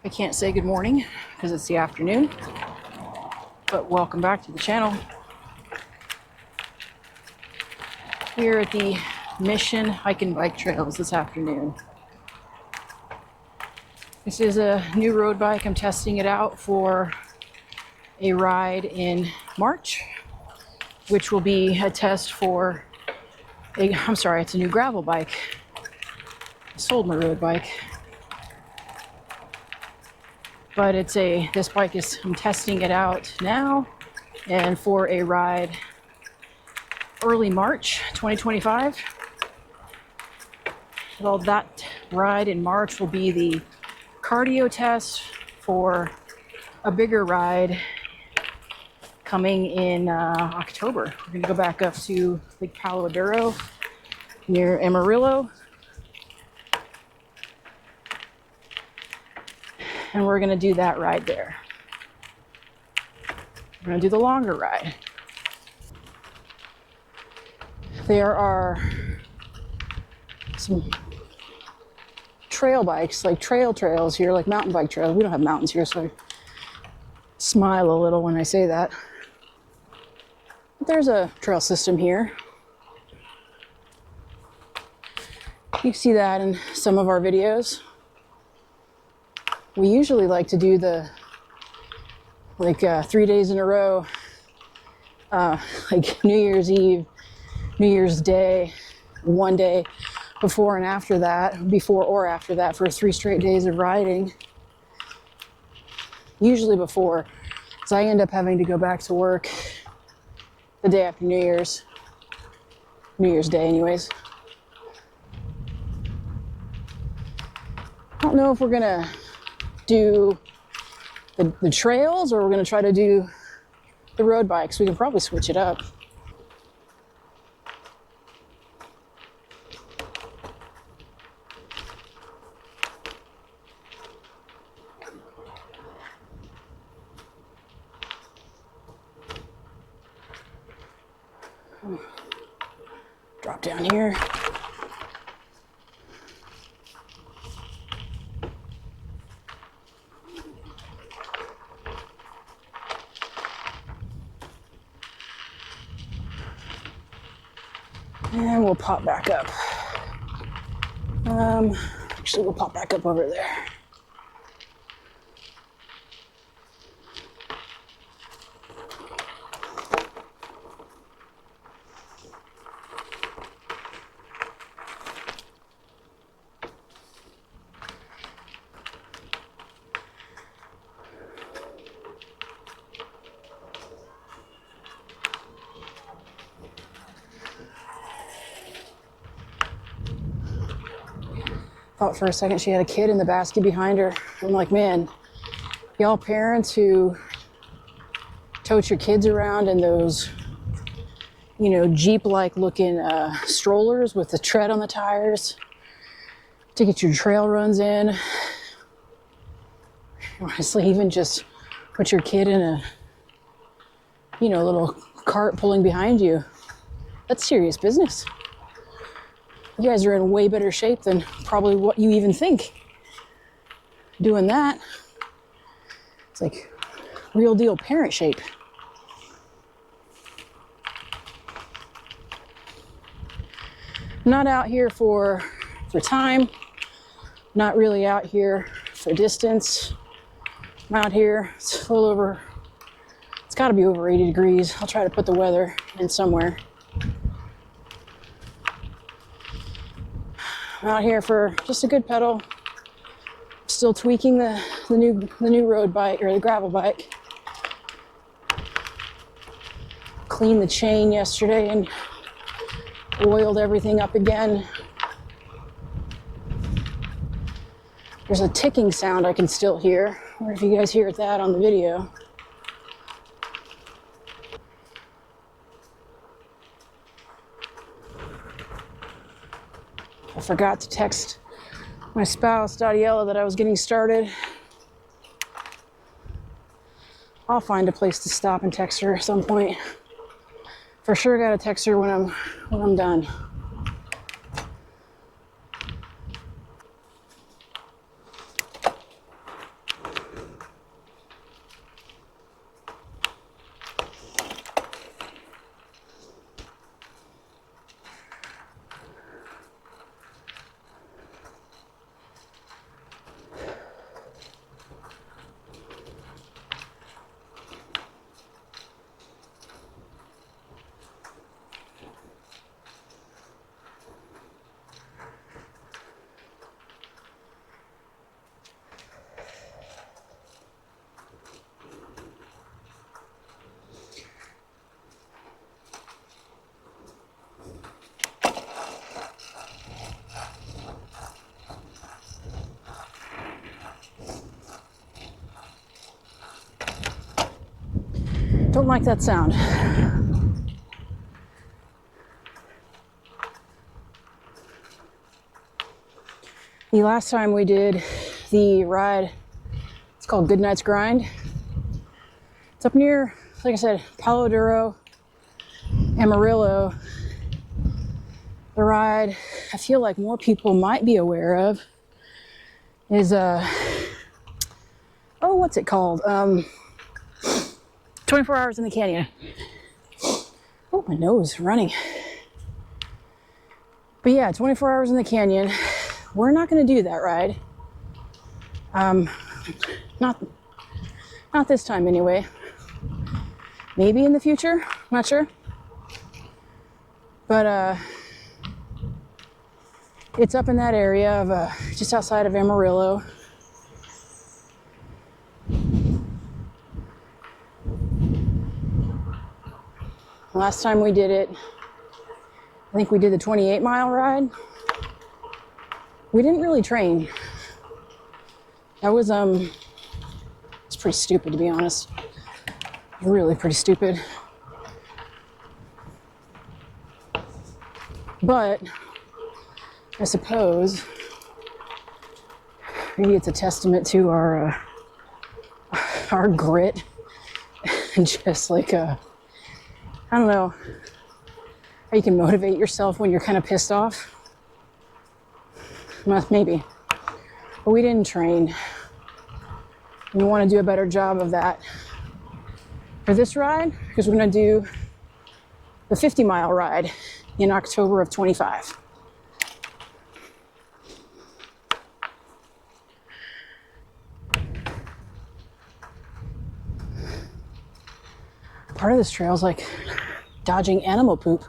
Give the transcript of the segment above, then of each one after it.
I can't say good morning because it's the afternoon, but welcome back to the channel. Here at the Mission Hike and Bike Trails this afternoon. This is a new road bike. I'm testing it out for a ride in March, which will be a test for it's a new gravel bike. I sold my road bike. But I'm testing it out now and for a ride early March 2025. Well, that ride in March will be the cardio test for a bigger ride coming in October. We're going to go back up to Lake Palo Duro near Amarillo. And we're going to do that ride there. We're going to do the longer ride. There are some trail bikes, like trails here, like mountain bike trails. We don't have mountains here, so I smile a little when I say that. But there's a trail system here. You see that in some of our videos. We usually like to do the 3 days in a row, like New Year's Eve, New Year's Day, one day before or after that for 3 straight days of riding. Usually before, because I end up having to go back to work the day after New Year's Day anyways. I don't know if we're gonna do the trails or we're going to try to do the road bikes. We can probably switch it up. Drop down here. And we'll pop back up. Actually, we'll pop back up over there. Thought for a second she had a kid in the basket behind her. I'm like, man, y'all parents who tote your kids around in those, Jeep-like looking strollers with the tread on the tires to get your trail runs in. Honestly, even just put your kid in a, little cart pulling behind you. That's serious business. You guys are in way better shape than probably what you even think. Doing that, it's like real deal parent shape. I'm not out here for time. Not really out here for distance. I'm out here, it's got to be over 80 degrees. I'll try to put the weather in somewhere. I'm out here for just a good pedal. Still tweaking the new road bike or the gravel bike. Cleaned the chain yesterday and oiled everything up again. There's a ticking sound I can still hear. I wonder if you guys hear that on the video. I forgot to text my spouse, Dadiella, that I was getting started. I'll find a place to stop and text her at some point. For sure gotta text her when I'm done. Don't like that sound. The last time we did the ride, it's called Goodnight's Grind. It's up near, like I said, Palo Duro, Amarillo. The ride I feel like more people might be aware of is what's it called? 24 Hours in the Canyon. Oh, my nose is running. But yeah, 24 Hours in the Canyon. We're not going to do that ride. Not this time anyway. Maybe in the future, not sure. But it's up in that area of just outside of Amarillo. Last time we did it, I think we did the 28-mile ride. We didn't really train. That was it's pretty stupid, to be honest. Really pretty stupid. But I suppose maybe it's a testament to our grit and just like I don't know how you can motivate yourself when you're kind of pissed off. Maybe. But we didn't train. We want to do a better job of that for this ride, because we're going to do the 50-mile ride in October of 25. Part of this trail is like dodging animal poop.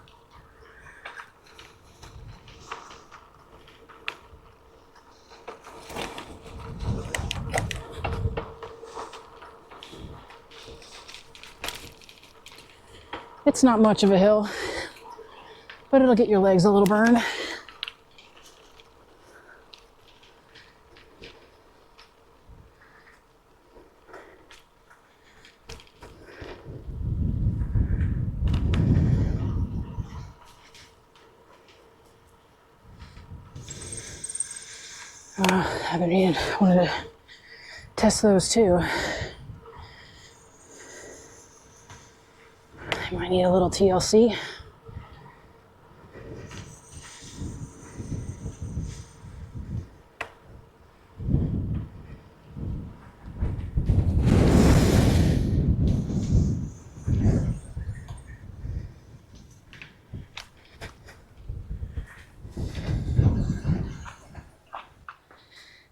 It's not much of a hill, but it'll get your legs a little burned. Wanted to test those too. I might need a little TLC.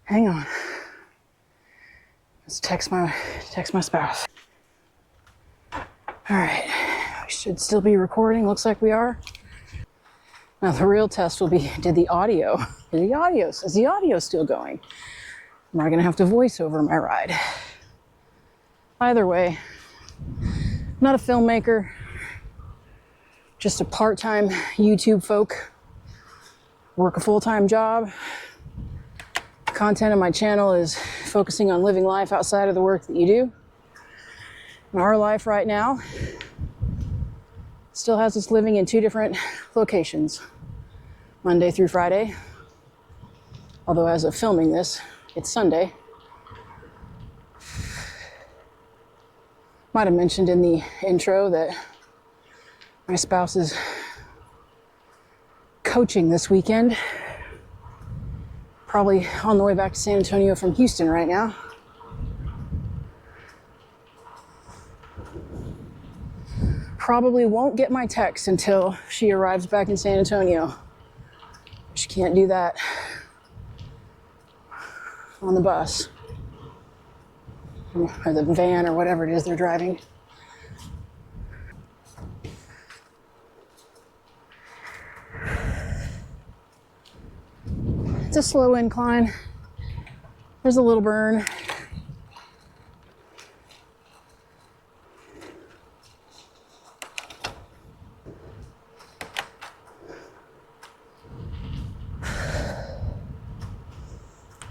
Hang on. Let's text my spouse. All right, we should still be recording. Looks like we are. Now the real test will be: is the audio still going? Am I gonna have to voice over my ride? Either way, I'm not a filmmaker, just a part-time YouTube folk. Work a full-time job. Content on my channel is focusing on living life outside of the work that you do. And our life right now still has us living in 2 different locations, Monday through Friday. Although as of filming this, it's Sunday. Might have mentioned in the intro that my spouse is coaching this weekend. Probably on the way back to San Antonio from Houston right now. Probably won't get my text until she arrives back in San Antonio. She can't do that on the bus or the van or whatever it is they're driving. It's a slow incline. There's a little burn.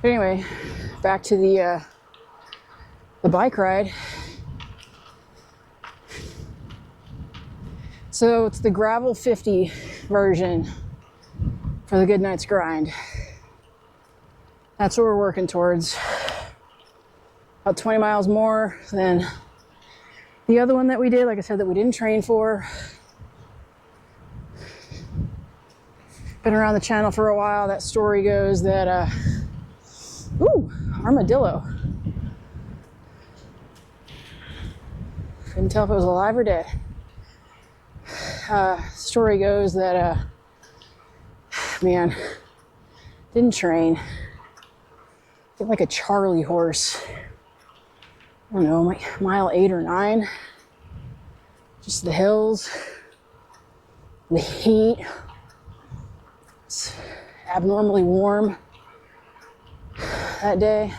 But anyway, back to the bike ride. So it's the gravel 50 version for the Goodnight's grind. That's what we're working towards. About 20 miles more than the other one that we did, like I said, that we didn't train for. Been around the channel for a while. That story goes that, ooh, armadillo. Couldn't tell if it was alive or dead. Story goes that, man, didn't train. Get like a Charlie horse. I don't know, like mile 8 or 9. Just the hills, the heat. It's abnormally warm that day.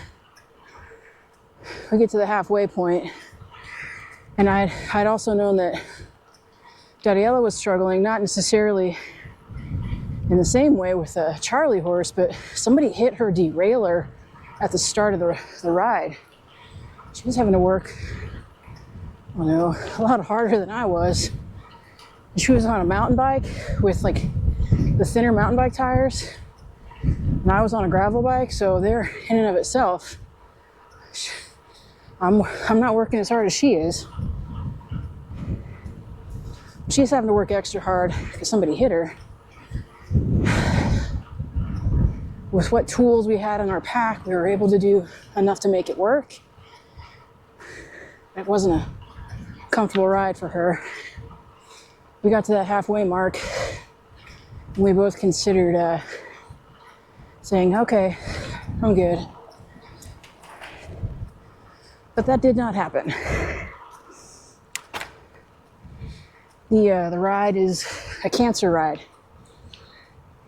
We get to the halfway point, and I'd also known that Dariella was struggling, not necessarily in the same way with a Charlie horse, but somebody hit her derailleur at the start of the ride. She was having to work, I don't know, a lot harder than I was. She was on a mountain bike with like the thinner mountain bike tires, and I was on a gravel bike, so there in and of itself, I'm not working as hard as she is. She's having to work extra hard because somebody hit her. With what tools we had in our pack, we were able to do enough to make it work. It wasn't a comfortable ride for her. We got to that halfway mark, and we both considered saying, okay, I'm good. But that did not happen. The ride is a cancer ride.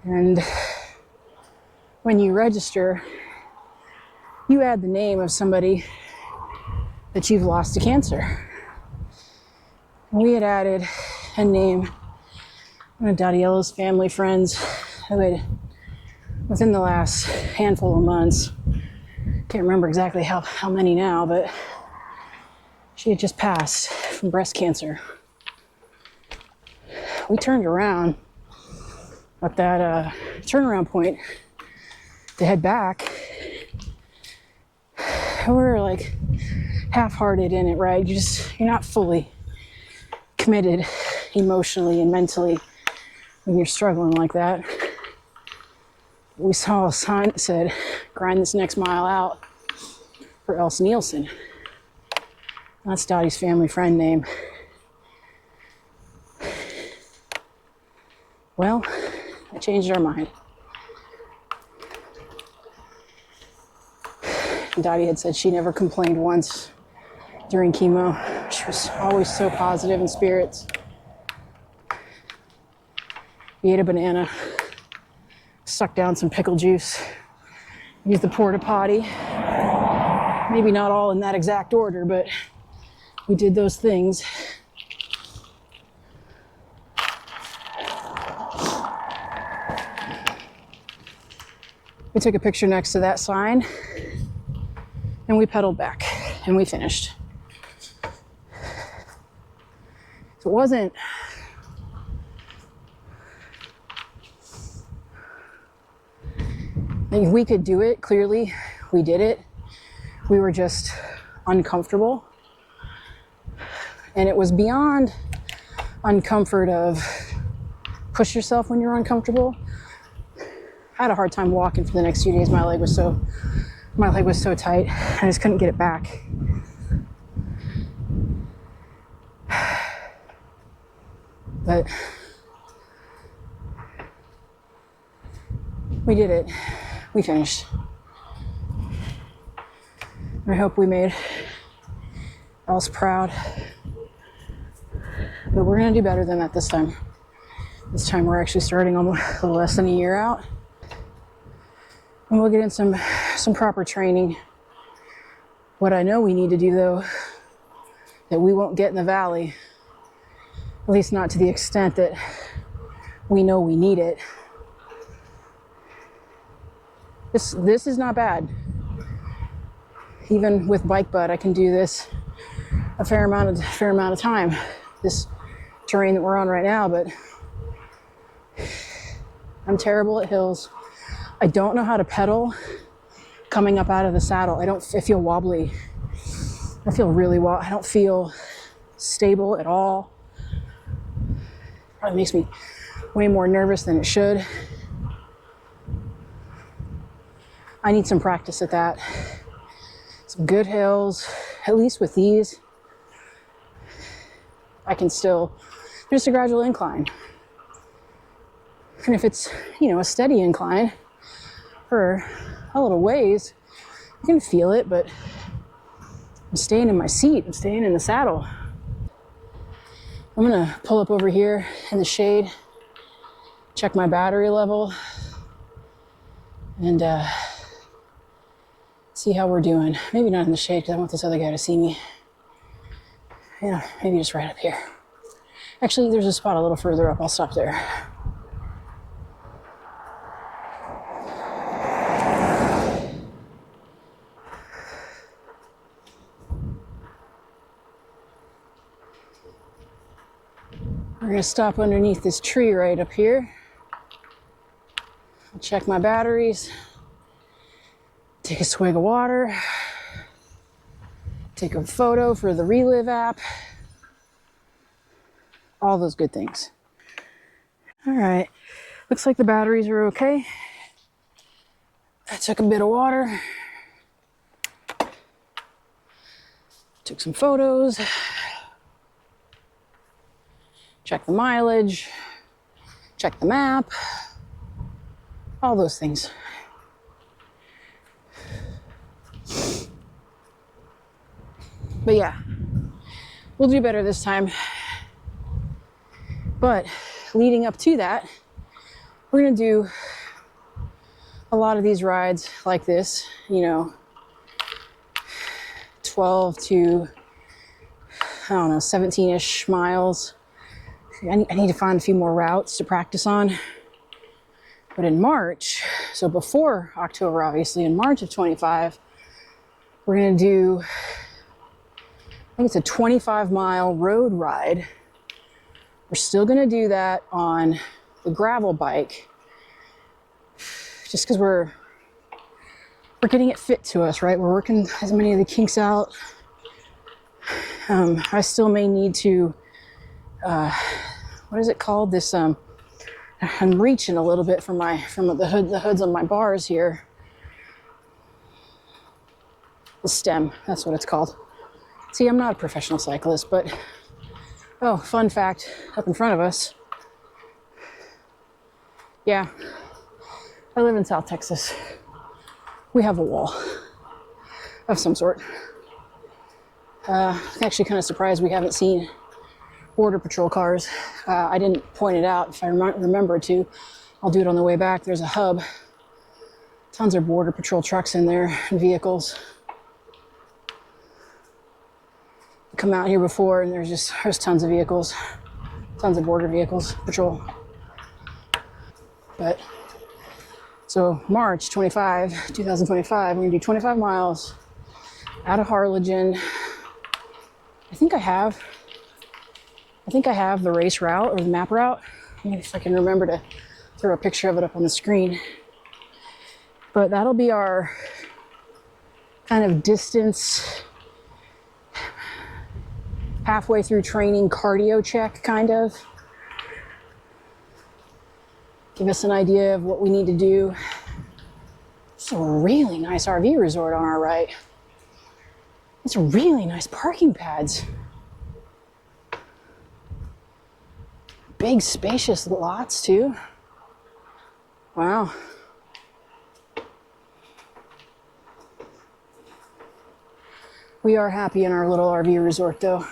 And when you register, you add the name of somebody that you've lost to cancer. We had added a name, one of Dariella's family friends who had, within the last handful of months, can't remember exactly how many now, but she had just passed from breast cancer. We turned around at that turnaround point to head back. We were like half-hearted in it, right? You're not fully committed emotionally and mentally when you're struggling like that. We saw a sign that said, grind this next mile out for Else Nielsen. That's Dottie's family friend name. Well, I changed our mind. Dottie had said she never complained once during chemo. She was always so positive in spirits. We ate a banana, sucked down some pickle juice, used the porta potty. Maybe not all in that exact order, but we did those things. We took a picture next to that sign, and we pedaled back, and we finished. So it wasn't like we could do it, clearly we did it. We were just uncomfortable. And it was beyond uncomfort of push yourself when you're uncomfortable. I had a hard time walking for the next few days. My leg was so tight. I just couldn't get it back. But we did it. We finished. I hope we made Else proud. But we're gonna do better than that this time. This time we're actually starting almost a little less than a year out. And we'll get in some proper training. What I know we need to do, though, that we won't get in the valley, at least not to the extent that we know we need it. This is not bad. Even with bike butt, I can do this a fair amount of time. This terrain that we're on right now, but I'm terrible at hills. I don't know how to pedal coming up out of the saddle. I feel wobbly. I feel really wobbly. I don't feel stable at all. Probably makes me way more nervous than it should. I need some practice at that. Some good hills, at least with these. I can still, just a gradual incline. And if it's, a steady incline for a little ways, you can feel it, but I'm staying in my seat. I'm staying in the saddle. I'm gonna pull up over here in the shade, check my battery level, and see how we're doing. Maybe not in the shade because I want this other guy to see me. Maybe just right up here. Actually, there's a spot a little further up. I'll stop there. We're gonna stop underneath this tree right up here. I'll check my batteries, take a swig of water, take a photo for the Relive app, all those good things. All right, looks like the batteries are okay. I took a bit of water, took some photos, check the mileage, check the map, all those things. But yeah, we'll do better this time. But leading up to that, we're gonna do a lot of these rides like this, 12 to, 17-ish miles. I need to find a few more routes to practice on. But in March, so before October, obviously, in March of 25, we're gonna do, I think it's a 25-mile road ride. We're still gonna do that on the gravel bike, just because we're getting it fit to us, right? We're working as many of the kinks out. I still may need to, what is it called? This, I'm reaching a little bit from the hoods on my bars here. The stem, that's what it's called. See, I'm not a professional cyclist, but, oh, fun fact up in front of us. Yeah, I live in South Texas. We have a wall of some sort. Actually kind of surprised we haven't seen Border Patrol cars. I didn't point it out. If I remember to, I'll do it on the way back. There's a hub. Tons of Border Patrol trucks in there and vehicles. Come out here before and there's tons of vehicles. Tons of border vehicles, patrol. But, so March 25, 2025, we're gonna do 25 miles out of Harlingen. I think I have the race route or the map route. Maybe if I can remember to throw a picture of it up on the screen. But that'll be our kind of distance, halfway through training cardio check, kind of. Give us an idea of what we need to do. It's a really nice RV resort on our right. It's really nice parking pads. Big, spacious lots, too. Wow. We are happy in our little RV resort, though.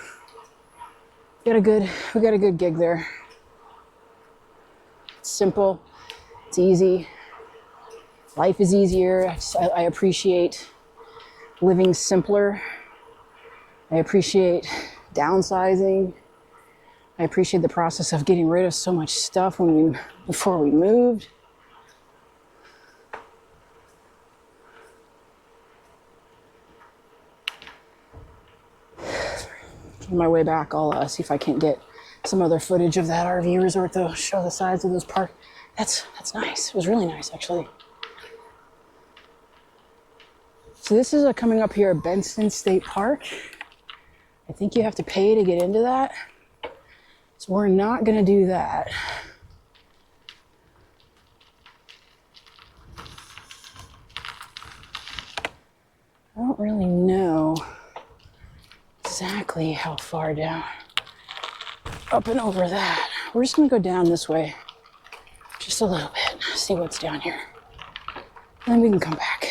We got a good gig there. It's simple. It's easy. Life is easier. I appreciate living simpler. I appreciate downsizing. I appreciate the process of getting rid of so much stuff before we moved. On my way back, I'll see if I can't get some other footage of that RV resort though. Show the sides of those park. That's nice. It was really nice actually. So this is coming up here at Benson State Park. I think you have to pay to get into that. So we're not gonna do that. I don't really know exactly how far down, up and over that. We're just gonna go down this way just a little bit, see what's down here. And then we can come back.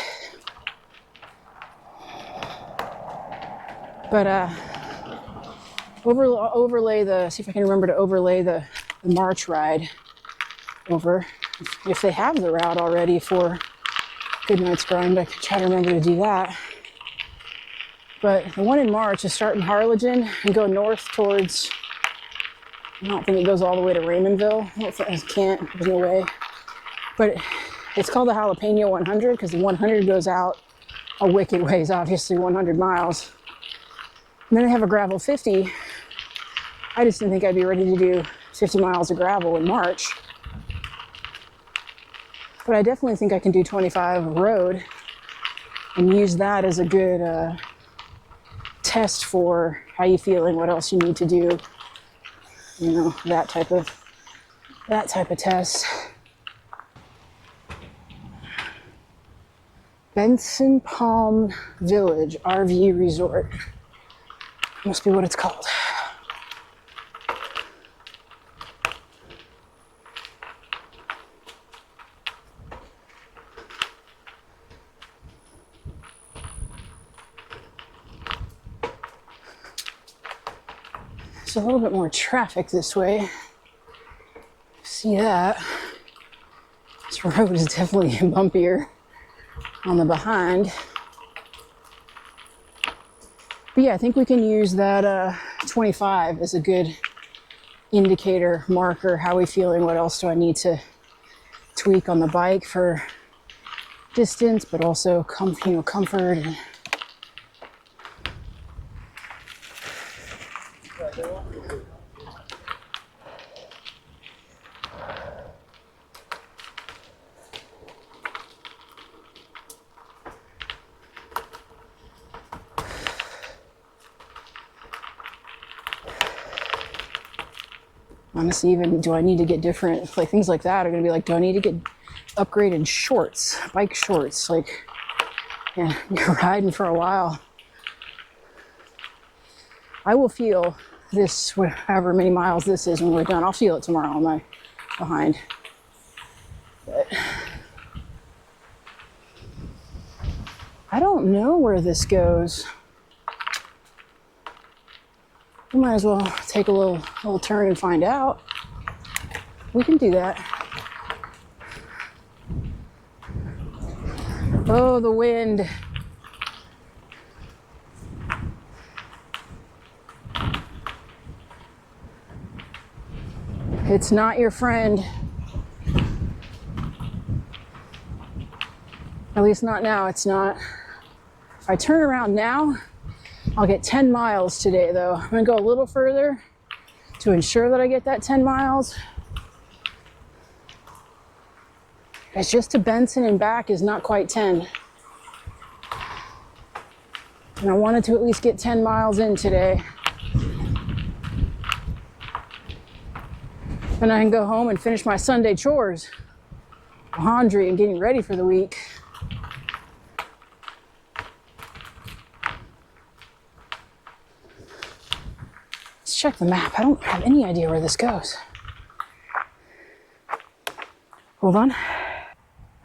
But overlay the, see if I can remember to overlay the March ride over. If they have the route already for Goodnight's Grind, I can try to remember to do that. But the one in March is starting Harlingen and go north towards, I don't think it goes all the way to Raymondville. I can't, there's no way. But it's called the Jalapeno 100 because the 100 goes out a wicked ways, obviously 100 miles. And then they have a gravel 50. I just didn't think I'd be ready to do 50 miles of gravel in March. But I definitely think I can do 25 road and use that as a good test for how you feeling, what else you need to do, you know, that type of test. Benson Palm Village RV Resort. Must be what it's called. There's a little bit more traffic this way. See that? This road is definitely bumpier on the behind. But yeah, I think we can use that 25 as a good indicator, marker. How are we feeling? What else do I need to tweak on the bike for distance, but also comfort. And honestly, even do I need to get different, like things like that are gonna be like, do I need to get upgraded shorts, bike shorts? Like, yeah, you're riding for a while. I will feel this, however many miles this is when we're done. I'll feel it tomorrow on my behind. But I don't know where this goes. We might as well take a little turn and find out. We can do that. Oh, the wind. It's not your friend. At least not now, it's not. If I turn around now, I'll get 10 miles today though. I'm gonna go a little further to ensure that I get that 10 miles. It's just to Benson and back is not quite 10. And I wanted to at least get 10 miles in today. Then I can go home and finish my Sunday chores. Laundry and getting ready for the week. Let's check the map. I don't have any idea where this goes. Hold on.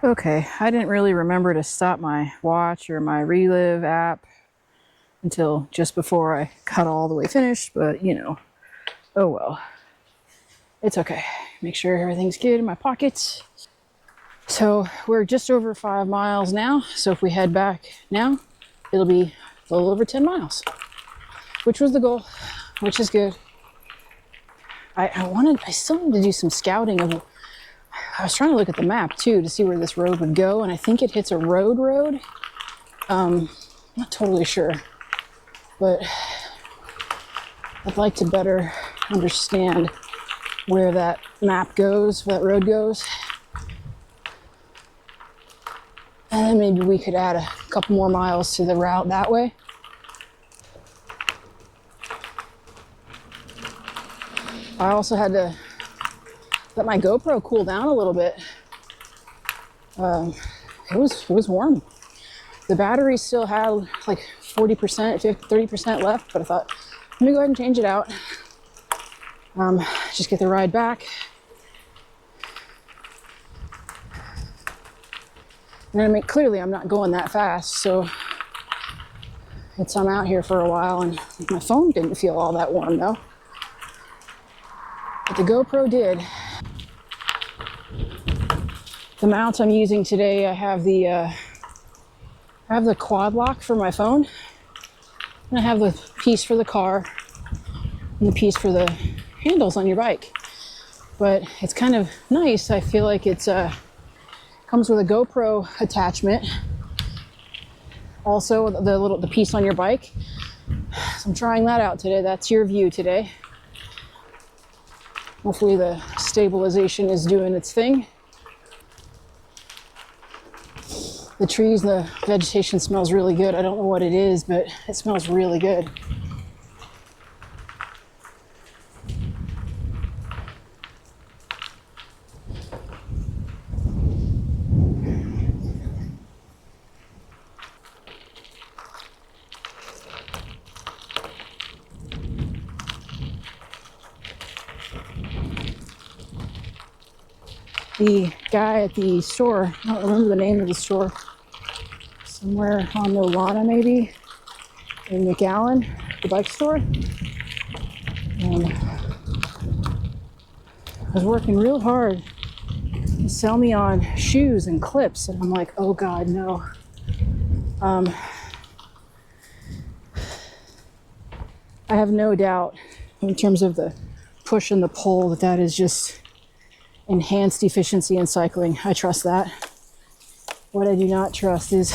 Okay, I didn't really remember to stop my watch or my Relive app until just before I got all the way finished, but you know, oh well. It's okay. Make sure everything's good in my pockets. So we're just over 5 miles now. So if we head back now, it'll be a little over 10 miles, which was the goal, which is good. I still need to do some scouting of, I was trying to look at the map too to see where this road would go, and I think it hits a road. Not totally sure, but I'd like to better understand where that map goes, where that road goes. And then maybe we could add a couple more miles to the route that way. I also had to let my GoPro cool down a little bit. It was warm. The battery still had like 40%, 30% left, but I thought, let me go ahead and change it out. Just get the ride back. And I mean, clearly I'm not going that fast, so I'm out here for a while, and my phone didn't feel all that warm though. But the GoPro did. The mount I'm using today, I have the quad lock for my phone, and I have the piece for the car, and the piece for the handles on your bike. But it's kind of nice. I feel like it's comes with a GoPro attachment. Also, the piece on your bike. So I'm trying that out today. That's your view today. Hopefully the stabilization is doing its thing. The trees, the vegetation smells really good. I don't know what it is, but it smells really good. The guy at the store, I don't remember the name of the store, somewhere on Nolana maybe, in McAllen, the bike store. And I was working real hard to sell me on shoes and clips, and I'm like, oh God, no. I have no doubt in terms of the push and the pull that is just enhanced efficiency in cycling. I trust that. What I do not trust is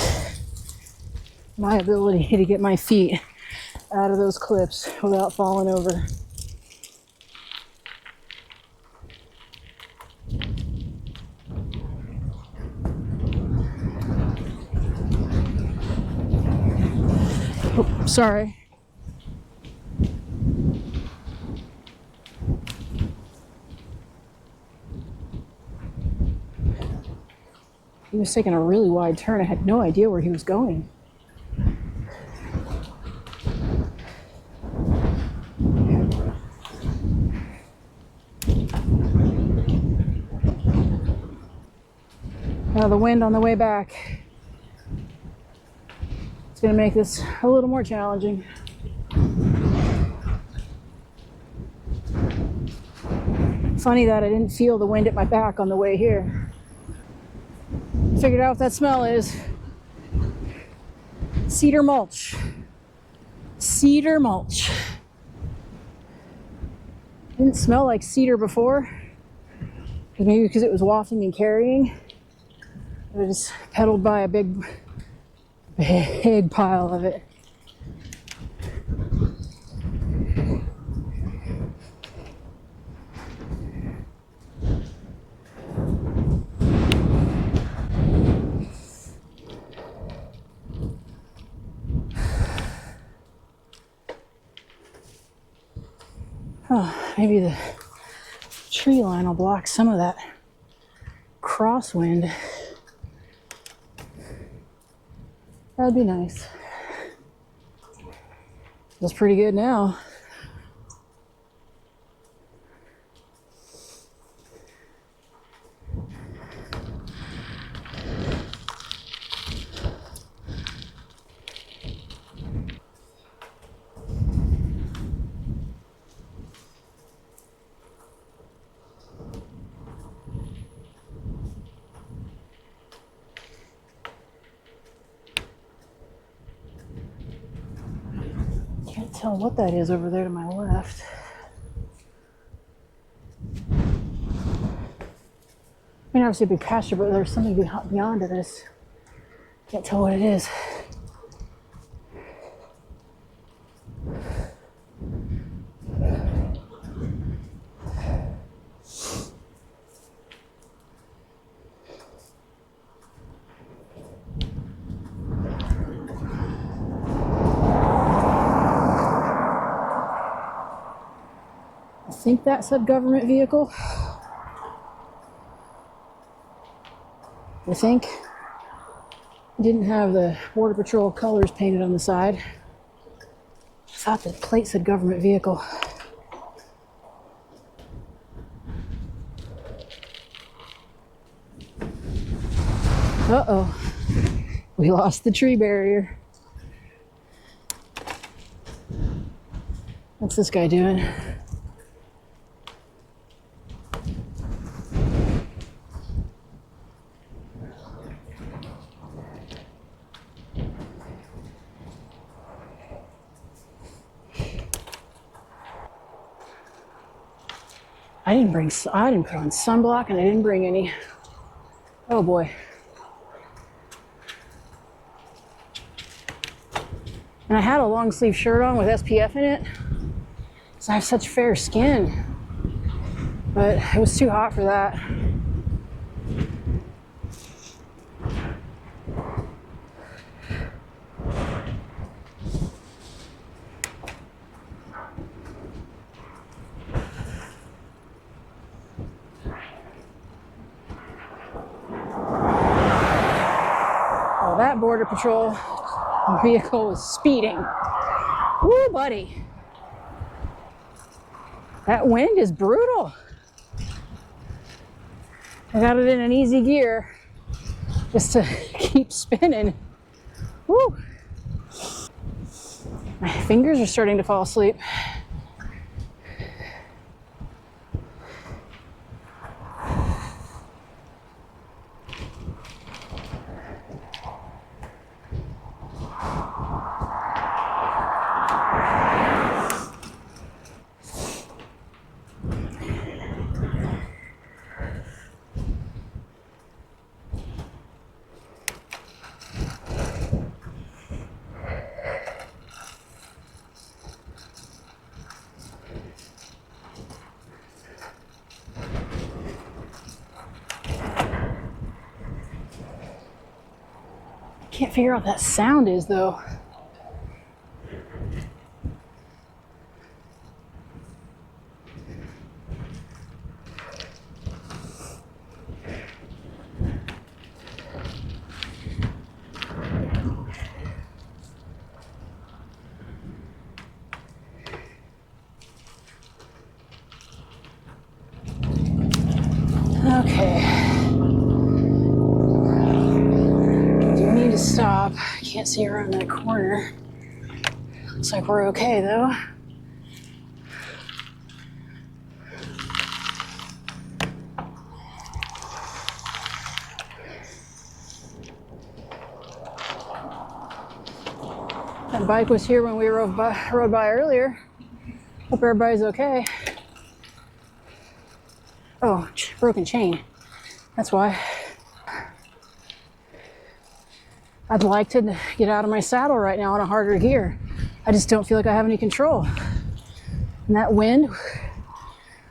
my ability to get my feet out of those clips without falling over. Oh, sorry. He was taking a really wide turn. I had no idea where he was going. Now the wind on the way back, it's going to make this a little more challenging. Funny that I didn't feel the wind at my back on the way here. Figured out what that smell is. Cedar mulch. Cedar mulch. Didn't smell like cedar before. Maybe because it was wafting and carrying. I just pedaled by a big pile of it. Oh, maybe the tree line will block some of that crosswind. That'd be nice. Feels pretty good now. Can't tell what that is over there to my left. I mean, obviously a big pasture, but there's something beyond it. Can't tell what it is. think that's a government vehicle. I think. It didn't have the Border Patrol colors painted on the side. I thought the plate said government vehicle. Uh-oh. We lost the tree barrier. What's this guy doing? I didn't put on sunblock and I didn't bring any. Oh boy. And I had a long sleeve shirt on with SPF in it. So I have such fair skin. But it was too hot for that. Well, that Border Patrol vehicle was speeding. Woo, buddy. That wind is brutal. I got it in an easy gear just to keep spinning. Woo. My fingers are starting to fall asleep. Can't figure out what that sound is though. Okay. Stop. Can't see around that corner. Looks like we're okay though. That bike was here when we rode by earlier. Hope everybody's okay. Oh, broken chain. That's why. I'd like to get out of my saddle right now in a harder gear. I just don't feel like I have any control. And that wind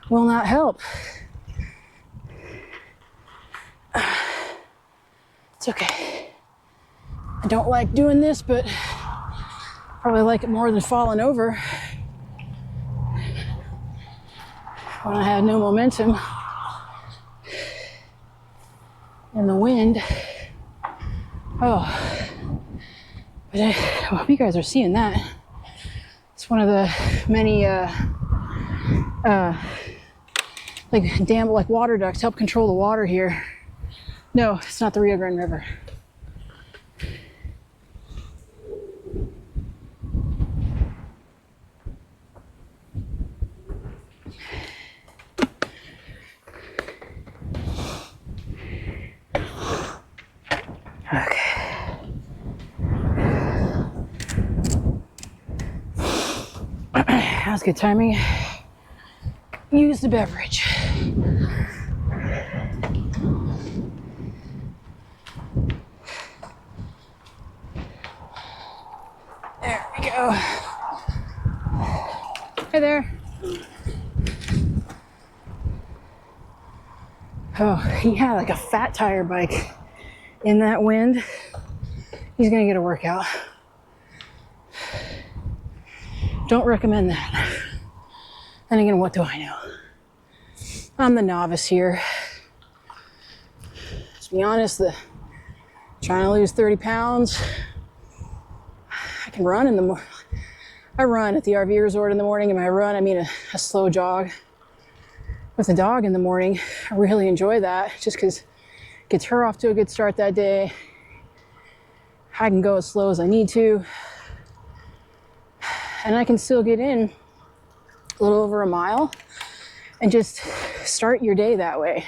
will not help. It's okay. I don't like doing this, but probably like it more than falling over when I have no momentum in the wind. Oh, but I hope you guys are seeing that. It's one of the many like water ducts help control the water here. No, it's not the Rio Grande River. That was good timing. Use the beverage. There we go. Hey there. Oh, he had like a fat tire bike in that wind. He's gonna get a workout. Don't recommend that. And again, what do I know? I'm the novice here. To be honest, trying to lose 30 pounds. I can run in the morning. I run at the RV resort in the morning, and by run, I mean a slow jog with the dog in the morning. I really enjoy that just because it gets her off to a good start that day. I can go as slow as I need to, and I can still get in a little over a mile and just start your day that way.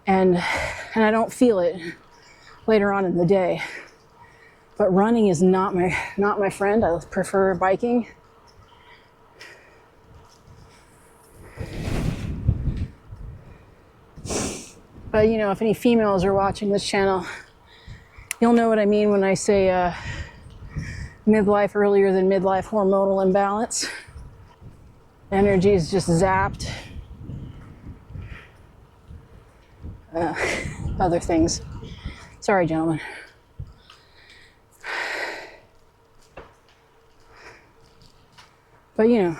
And I don't feel it later on in the day. But running is not my friend. I prefer biking. But you know, if any females are watching this channel, you'll know what I mean when I say midlife earlier than midlife hormonal imbalance. Energy is just zapped. Other things. Sorry, gentlemen. But you know,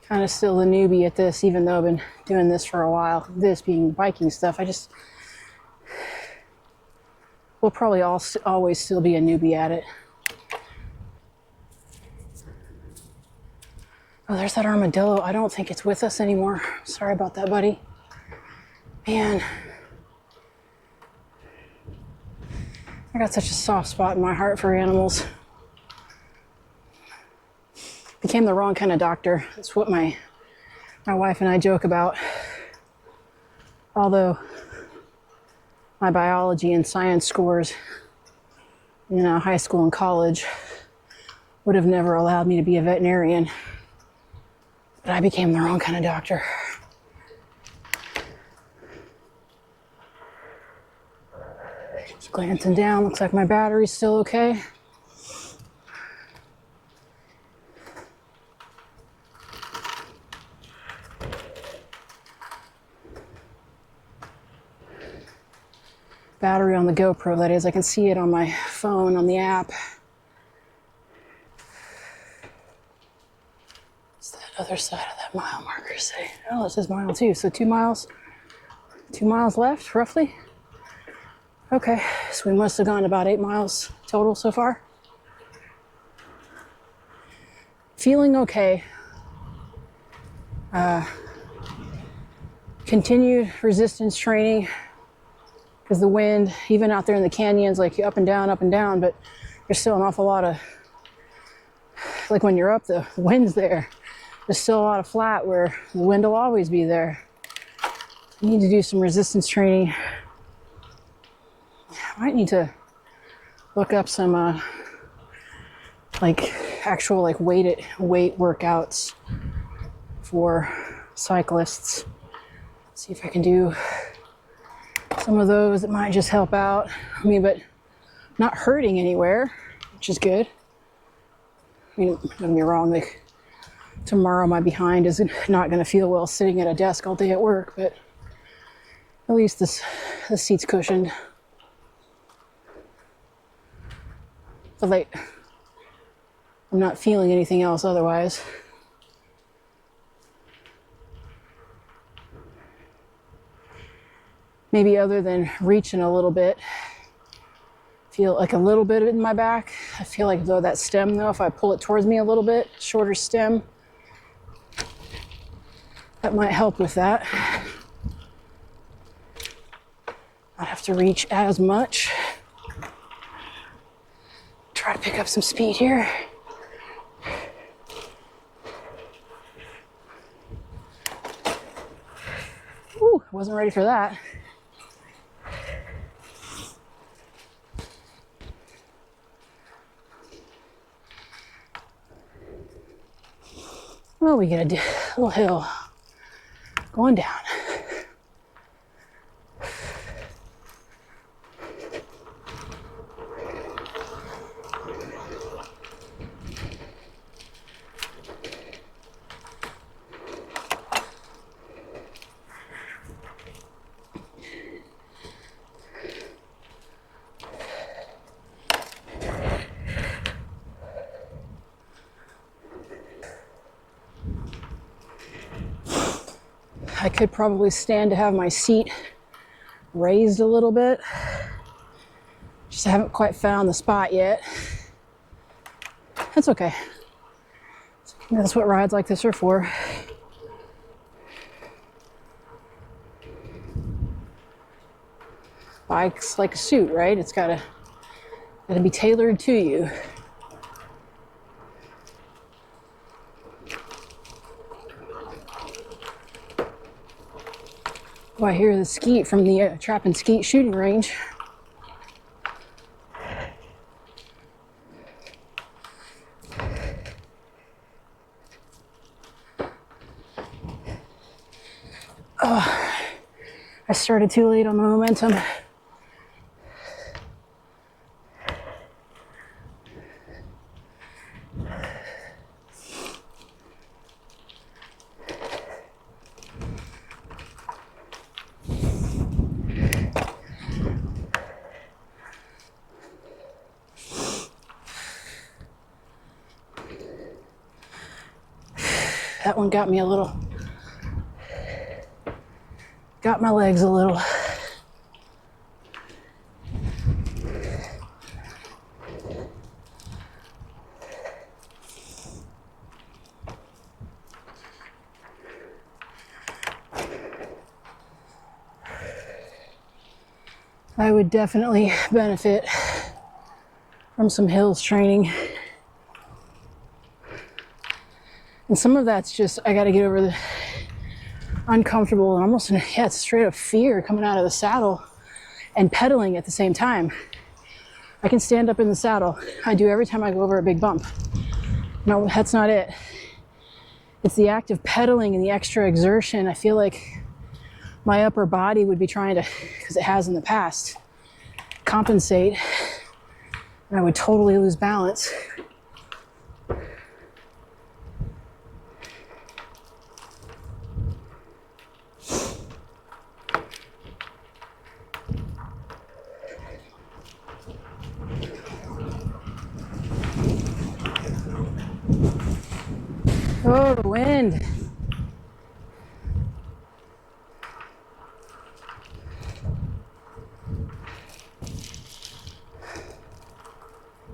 kind of still the newbie at this, even though I've been doing this for a while. This being biking stuff, we'll probably always still be a newbie at it. Oh, there's that armadillo. I don't think it's with us anymore. Sorry about that, buddy. Man, I got such a soft spot in my heart for animals. Became the wrong kind of doctor. That's what my wife and I joke about. Although my biology and science scores in high school and college would have never allowed me to be a veterinarian. But I became the wrong kind of doctor. Just glancing down, looks like my battery's still okay. Battery on the GoPro, that is. I can see it on my phone on the app. What's that other side of that mile marker say? Oh, it says mile 2, so 2 miles. 2 miles left, roughly. Okay, so we must have gone about 8 miles total so far. Feeling okay. Continued resistance training. Because the wind, even out there in the canyons, like up and down, but there's still an awful lot of, like when you're up, the wind's there. There's still a lot of flat where the wind will always be there. I need to do some resistance training. I might need to look up some, like actual like weight workouts for cyclists. See if I can do some of those that might just help out. I mean, but not hurting anywhere, which is good. I mean, don't get me wrong, like tomorrow my behind is not going to feel well sitting at a desk all day at work, but at least the seat's cushioned. But like, I'm not feeling anything else otherwise. Maybe other than reaching a little bit, feel like a little bit in my back. I feel like though that stem though, if I pull it towards me a little bit, shorter stem, that might help with that. Not have to reach as much. Try to pick up some speed here. Ooh, I wasn't ready for that. Well, we get a little hill going down. I could probably stand to have my seat raised a little bit. Just haven't quite found the spot yet. That's okay. That's what rides like this are for. Bike's like a suit, right? It's gotta be tailored to you. Oh, I hear the skeet from the trap and skeet shooting range. Oh, I started too late on the momentum. That one got me a little, got my legs a little. I would definitely benefit from some hills training. And some of that's just, I gotta get over the uncomfortable and almost, yeah, it's straight up fear coming out of the saddle and pedaling at the same time. I can stand up in the saddle. I do every time I go over a big bump. No, that's not it. It's the act of pedaling and the extra exertion. I feel like my upper body would be trying to, because it has in the past, compensate. And I would totally lose balance. Oh, the wind.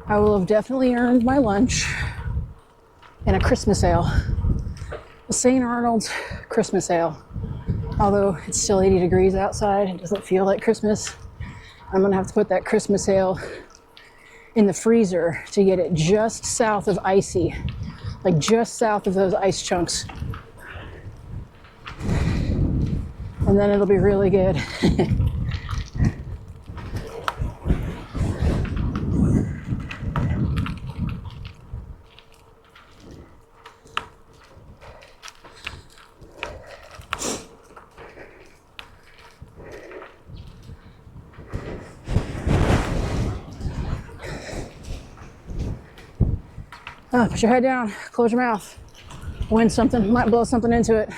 I will have definitely earned my lunch and a Christmas ale. A St. Arnold's Christmas ale. Although it's still 80 degrees outside, it doesn't feel like Christmas. I'm gonna have to put that Christmas ale in the freezer to get it just south of icy. Like just south of those ice chunks. And then it'll be really good. Oh, put your head down, close your mouth. Wind something, might blow something into it.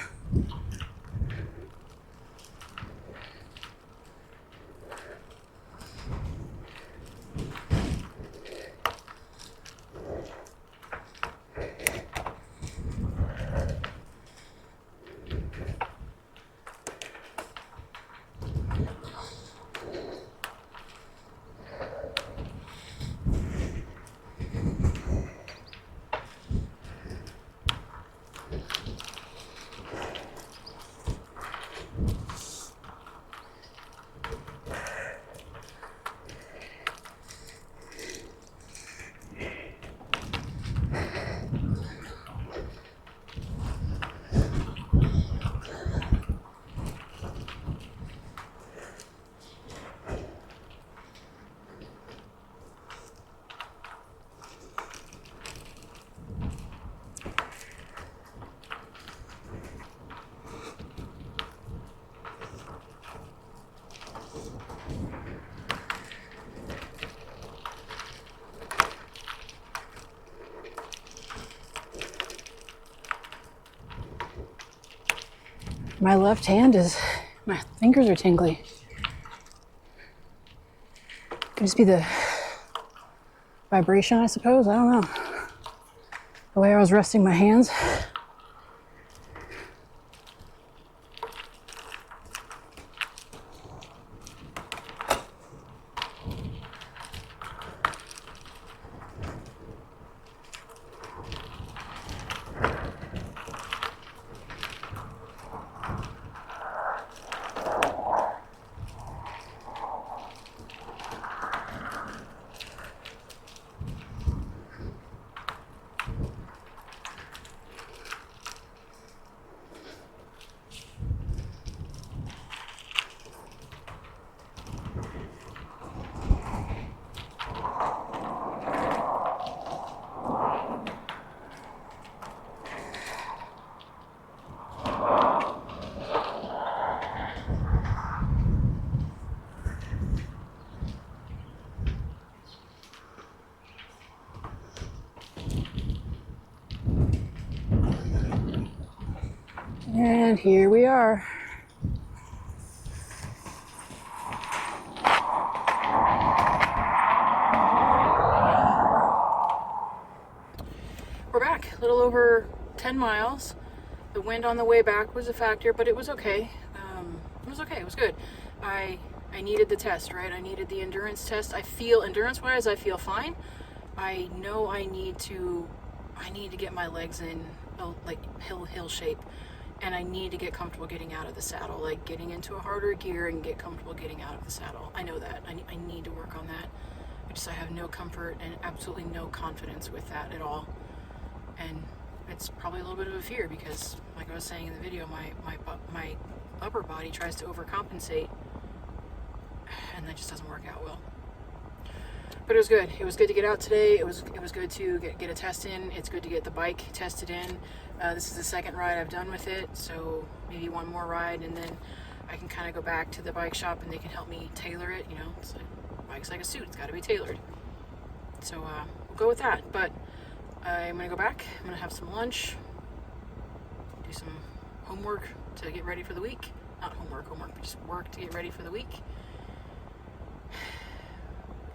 My left hand my fingers are tingly. Could just be the vibration, I suppose. I don't know. The way I was resting my hands. And here we are. We're back, a little over 10 miles. The wind on the way back was a factor, but it was okay. It was good. I needed the test, right? I needed the endurance test. I feel, endurance-wise, I feel fine. I know I need to get my legs in like hill shape, and I need to get comfortable getting out of the saddle, like getting into a harder gear and get comfortable getting out of the saddle. I know that. I need to work on that. I have no comfort and absolutely no confidence with that at all. And it's probably a little bit of a fear because, like I was saying in the video, my upper body tries to overcompensate, and that just doesn't work out well. But it was good. It was good to get out today. It was good to get a test in. It's good to get the bike tested in. This is the second ride I've done with it, so maybe one more ride, and then I can kind of go back to the bike shop and they can help me tailor it. You know, it's like, bike's like a suit. It's got to be tailored. So we'll go with that. But I'm going to go back. I'm going to have some lunch, do some homework to get ready for the week. Not homework, but just work to get ready for the week.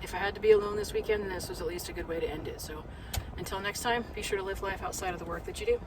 If I had to be alone this weekend, then this was at least a good way to end it. So until next time, be sure to live life outside of the work that you do.